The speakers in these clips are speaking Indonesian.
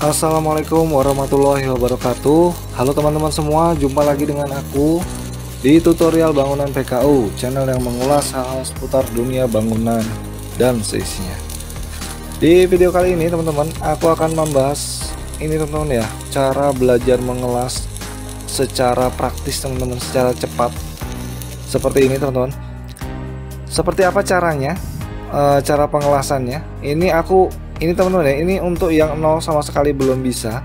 Assalamualaikum warahmatullahi wabarakatuh. Halo teman-teman semua, jumpa lagi dengan aku di tutorial bangunan PKU, channel yang mengulas hal-hal seputar dunia bangunan dan seisinya. Di video kali ini teman-teman, aku akan membahas ini teman-teman ya, cara belajar mengelas secara praktis teman-teman, secara cepat. Seperti ini teman-teman. Seperti apa caranya? Cara pengelasannya. Ini teman-teman ya, ini untuk yang nol sama sekali belum bisa.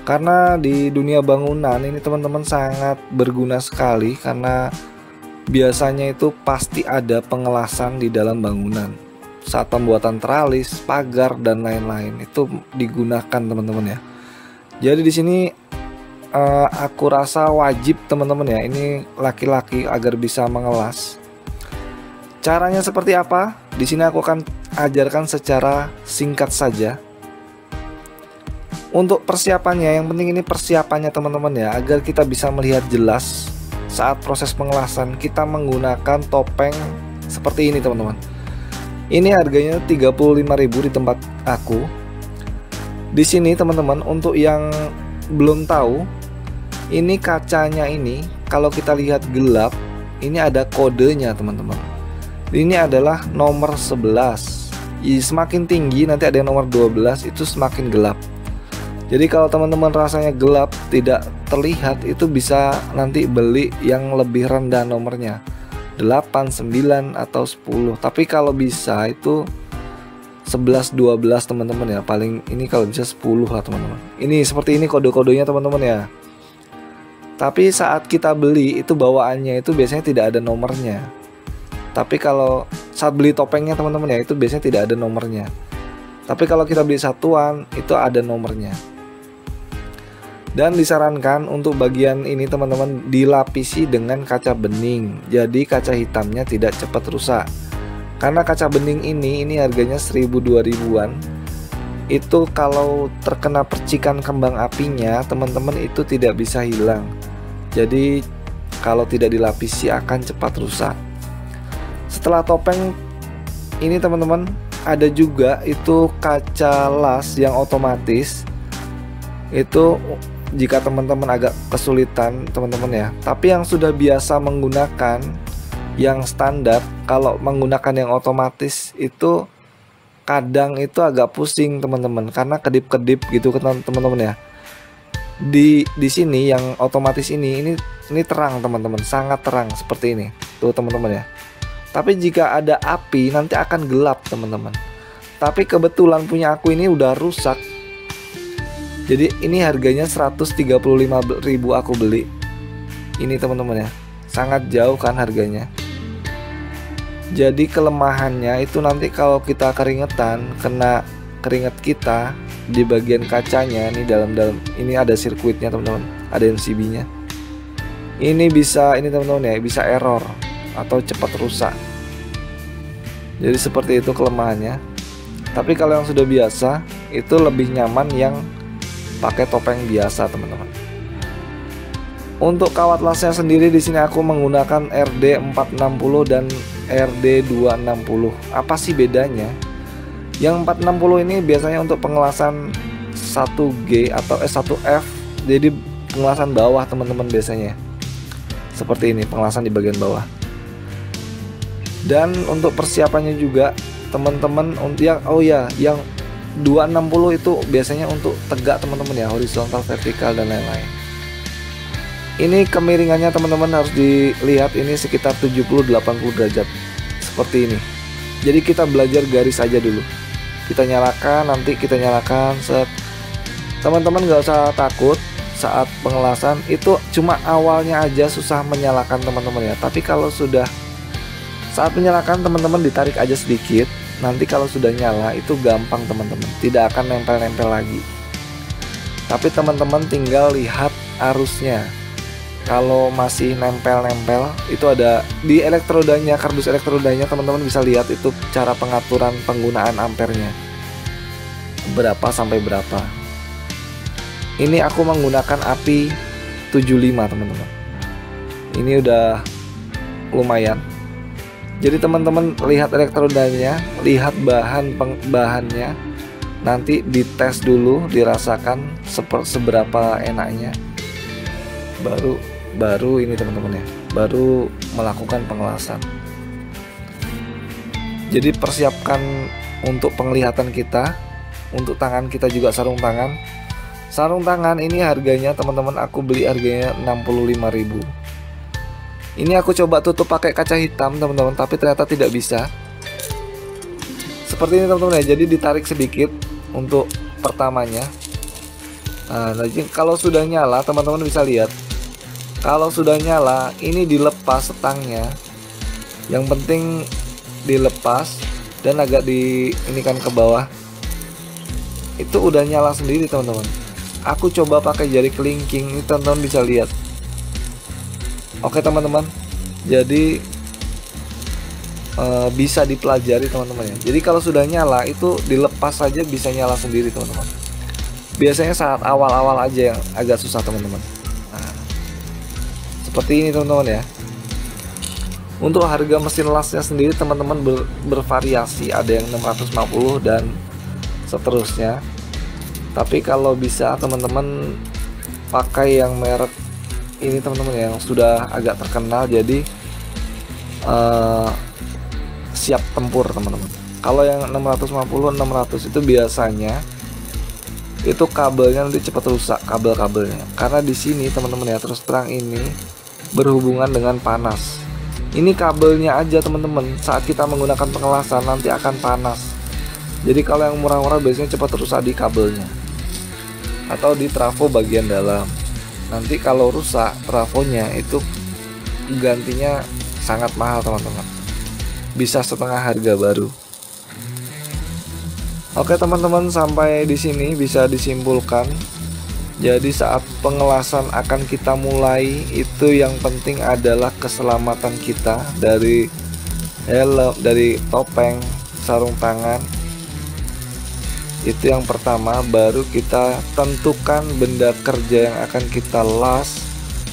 Karena di dunia bangunan ini teman-teman sangat berguna sekali, karena biasanya itu pasti ada pengelasan di dalam bangunan. Saat pembuatan teralis, pagar dan lain-lain itu digunakan teman-teman ya. Jadi di sini aku rasa wajib teman-teman ya, ini laki-laki agar bisa mengelas. Caranya seperti apa? Di sini aku akan ajarkan secara singkat saja. Untuk persiapannya, yang penting ini persiapannya teman-teman ya, agar kita bisa melihat jelas saat proses pengelasan. Kita menggunakan topeng seperti ini teman-teman. Ini harganya 35.000 di tempat aku. Di sini teman-teman, untuk yang belum tahu, ini kacanya ini kalau kita lihat gelap, ini ada kodenya teman-teman. Ini adalah nomor 11. Semakin tinggi nanti ada yang nomor 12, itu semakin gelap. Jadi kalau teman-teman rasanya gelap tidak terlihat, itu bisa nanti beli yang lebih rendah nomornya, 8, 9 atau 10. Tapi kalau bisa itu 11, 12 teman-teman ya. Paling ini kalau bisa 10 lah teman-teman. Ini seperti ini kode-kodenya teman-teman ya. Tapi saat kita beli itu bawaannya itu biasanya tidak ada nomornya. Tapi kalau saat beli topengnya teman-teman ya, itu biasanya tidak ada nomornya. Tapi kalau kita beli satuan itu ada nomornya. Dan disarankan untuk bagian ini teman-teman dilapisi dengan kaca bening. Jadi kaca hitamnya tidak cepat rusak. Karena kaca bening ini harganya 1.000-2.000-an. Itu kalau terkena percikan kembang apinya teman-teman itu tidak bisa hilang. Jadi kalau tidak dilapisi akan cepat rusak. Setelah topeng ini teman-teman, ada juga itu kaca las yang otomatis. Itu jika teman-teman agak kesulitan teman-teman ya, tapi yang sudah biasa menggunakan yang standar, kalau menggunakan yang otomatis itu kadang itu agak pusing teman-teman, karena kedip-kedip gitu teman-teman ya. Di sini yang otomatis ini terang teman-teman, sangat terang seperti ini tuh teman-teman ya. Tapi jika ada api nanti akan gelap teman-teman. Tapi kebetulan punya aku ini udah rusak. Jadi ini harganya 135.000 aku beli. Ini teman-teman ya, sangat jauh kan harganya. Jadi kelemahannya itu nanti kalau kita keringetan, kena keringet kita di bagian kacanya, ini dalam ini ada sirkuitnya teman-teman, ada MCB-nya. Ini teman-teman ya, bisa error atau cepat rusak. Jadi seperti itu kelemahannya. Tapi kalau yang sudah biasa itu lebih nyaman yang pakai topeng biasa teman-teman. Untuk kawat lasnya sendiri di sini aku menggunakan RD460 dan RD260. Apa sih bedanya? Yang 460 ini biasanya untuk pengelasan 1G atau S1F. Jadi pengelasan bawah teman-teman biasanya. Seperti ini pengelasan di bagian bawah. Dan untuk persiapannya juga teman-teman, untuk yang 260 itu biasanya untuk tegak teman-teman ya, horizontal, vertikal dan lain-lain. Ini kemiringannya teman-teman harus dilihat, ini sekitar 70-80 derajat seperti ini. Jadi kita belajar garis aja dulu. Kita nyalakan, nanti kita nyalakan set. Teman-teman gak usah takut saat pengelasan, itu cuma awalnya aja susah menyalakan teman-teman ya. Tapi kalau sudah saat menyalakan teman-teman ditarik aja sedikit, nanti kalau sudah nyala itu gampang teman-teman, tidak akan nempel-nempel lagi. Tapi teman-teman tinggal lihat arusnya. Kalau masih nempel-nempel, itu ada di elektrodanya, kardus elektrodanya, teman-teman bisa lihat itu cara pengaturan penggunaan ampernya, berapa sampai berapa. Ini aku menggunakan api 75 teman-teman. Ini udah lumayan. Jadi teman-teman lihat elektrodanya, lihat bahannya, nanti dites dulu, dirasakan seberapa enaknya, baru ini teman-teman ya, baru melakukan pengelasan. Jadi persiapkan untuk penglihatan kita, untuk tangan kita juga sarung tangan. Sarung tangan ini harganya teman-teman, aku beli harganya 65.000. Ini aku coba tutup pakai kaca hitam teman-teman, tapi ternyata tidak bisa. Seperti ini teman-teman ya, jadi ditarik sedikit untuk pertamanya. Nah, jadi kalau sudah nyala teman-teman bisa lihat, kalau sudah nyala ini dilepas setangnya. Yang penting dilepas dan agak diinikan ke bawah, itu udah nyala sendiri teman-teman. Aku coba pakai jari kelingking, ini teman-teman bisa lihat. Oke teman-teman, jadi bisa dipelajari teman-teman ya. Jadi kalau sudah nyala itu dilepas saja bisa nyala sendiri teman-teman. Biasanya saat awal-awal aja yang agak susah teman-teman. Nah, seperti ini teman-teman ya. Untuk harga mesin lasnya sendiri teman-teman bervariasi, ada yang 650 dan seterusnya. Tapi kalau bisa teman-teman pakai yang merek ini teman-teman yang sudah agak terkenal, jadi siap tempur teman-teman. Kalau yang 650 600 itu biasanya itu kabelnya nanti cepat rusak, kabelnya, karena di sini teman-teman ya, terus terang ini berhubungan dengan panas. Ini kabelnya aja teman-teman, saat kita menggunakan pengelasan nanti akan panas. Jadi kalau yang murah-murah biasanya cepat rusak di kabelnya atau di trafo bagian dalam. Nanti kalau rusak trafonya itu gantinya sangat mahal teman-teman, bisa setengah harga baru. Oke teman-teman, sampai di sini bisa disimpulkan. Jadi saat pengelasan akan kita mulai, itu yang penting adalah keselamatan kita, dari helm, dari topeng, sarung tangan. Itu yang pertama. Baru kita tentukan benda kerja yang akan kita las,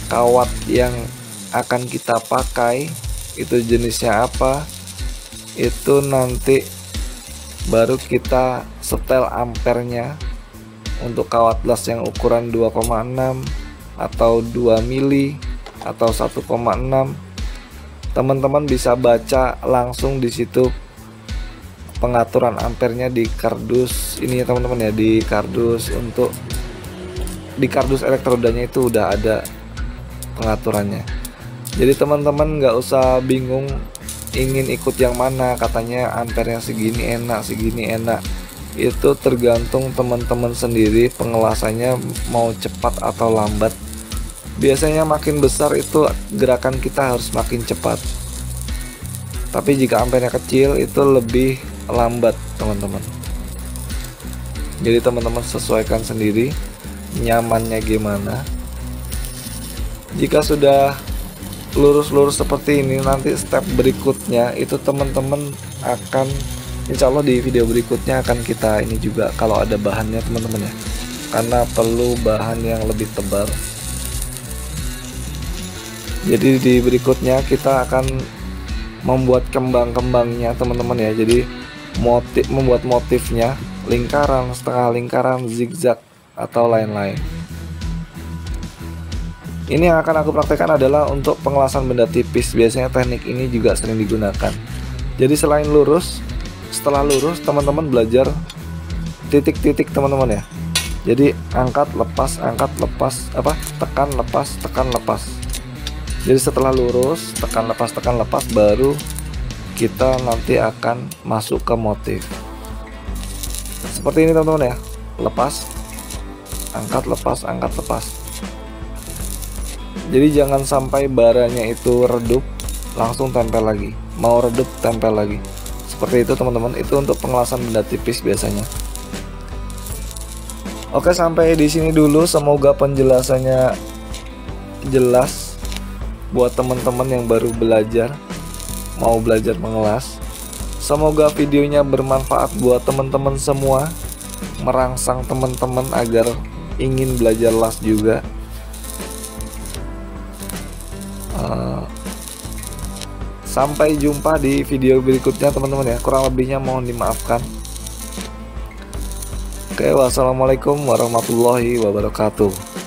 kawat yang akan kita pakai, itu jenisnya apa. Itu nanti baru kita setel ampernya. Untuk kawat las yang ukuran 2,6 atau 2 mili atau 1,6, teman-teman bisa baca langsung di situ pengaturan ampernya di kardus ini ya teman-teman ya, di kardus elektrodanya itu udah ada pengaturannya. Jadi teman-teman nggak usah bingung ingin ikut yang mana, katanya ampernya segini enak, segini enak. Itu tergantung teman-teman sendiri pengelasannya mau cepat atau lambat. Biasanya makin besar itu gerakan kita harus makin cepat, tapi jika ampernya kecil itu lebih lambat teman-teman. Jadi teman-teman sesuaikan sendiri nyamannya gimana. Jika sudah lurus-lurus seperti ini, nanti step berikutnya itu teman-teman akan, insya Allah di video berikutnya akan kita ini juga kalau ada bahannya teman-teman ya, karena perlu bahan yang lebih tebal. Jadi di berikutnya kita akan membuat kembang-kembangnya teman-teman ya. Jadi membuat motifnya, lingkaran, setengah lingkaran, zigzag atau lain-lain. Ini yang akan aku praktekkan adalah untuk pengelasan benda tipis. Biasanya teknik ini juga sering digunakan. Jadi selain lurus, setelah lurus teman-teman belajar titik-titik teman-teman ya. Jadi angkat lepas, tekan lepas, tekan lepas. Jadi setelah lurus tekan lepas, baru kita nanti akan masuk ke motif seperti ini teman-teman ya. Lepas, angkat lepas, angkat lepas. Jadi jangan sampai baranya itu redup langsung tempel lagi, mau redup tempel lagi. Seperti itu teman-teman, itu untuk pengelasan benda tipis biasanya. Oke, sampai di sini dulu. Semoga penjelasannya jelas buat teman-teman yang baru belajar, mau belajar mengelas. Semoga videonya bermanfaat buat teman-teman semua, merangsang teman-teman agar ingin belajar las juga. Sampai jumpa di video berikutnya teman-teman ya. Kurang lebihnya mohon dimaafkan. Oke, wassalamualaikum warahmatullahi wabarakatuh.